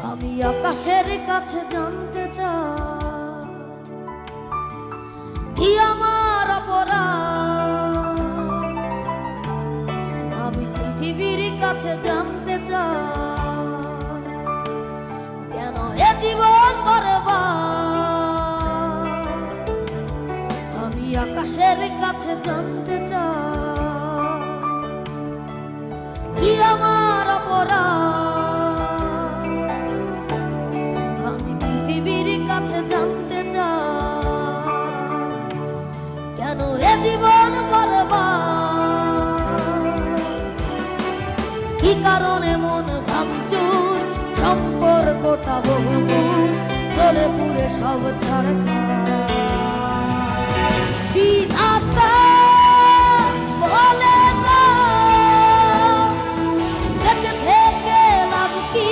আমি আকাশের কাছে জানতে চাই কি আমার অপরাধ। আমি পৃথিবীর কাছে জানতে চাই কেন এ জীবন বরবাদ। আমি আকাশের কাছে জানতে চাই কি আমার অপরাধ। জানতে চাই কেন এ জীবন বরবাদ। কি কারণে মন ভাঙচুর, সম্পর্কটা বহুদূর, চলে পুরে সব ছাড়খাড়। বিধাতা বলে দাও বেঁচে থেকে লাভ কি।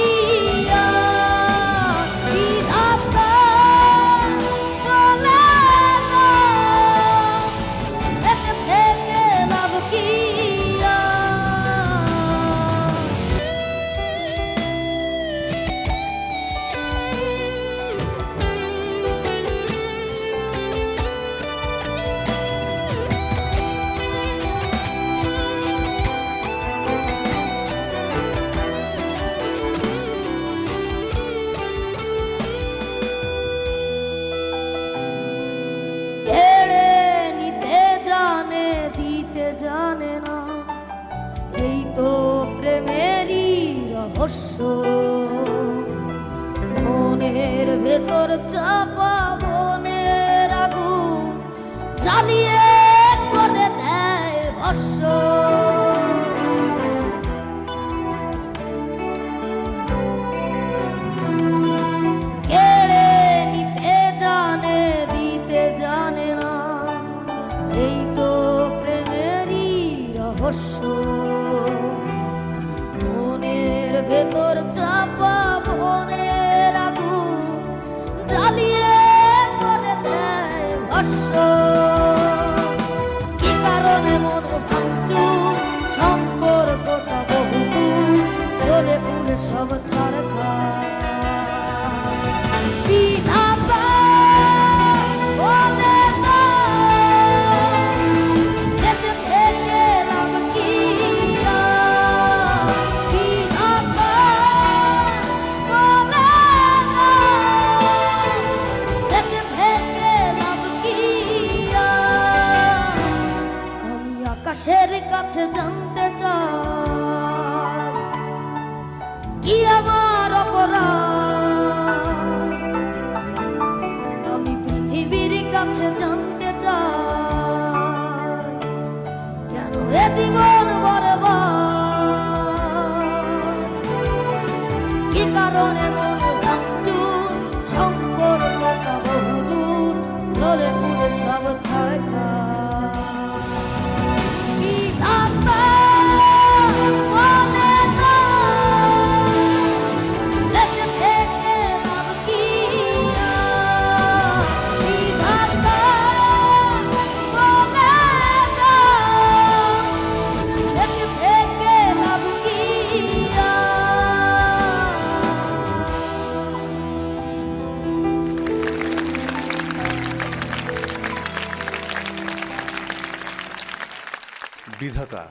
জানে না এই তো প্রেমেরই রহস্য। মনের ভেতর চাপা মনের আগুন জ্বালিয়ে করে দেয় ভস্য। কেড়ে নিতে জানে দিতে জানে না এই তো রহস্য। মনের ভেতর চাপা মনের আগুন জ্বালিয়ে করে দেয় ভস্য। কি কারণে মন ভাঙচুর, সম্পর্কটা বহুদূর, চলে পুরে সব ছাড়খাড়। বিধাতা বলে আকাশের কাছে জানতে চাই কি আমার অপরাধ। আমি পৃথিবীর কাছে জানতে চাই কেন এ জীবন বরবাদ। কি কারণে মন ভাঙচুর, সম্পর্কটা বহুদূর, চলে পুরে সব ছাড়খাড়। বিধাতা।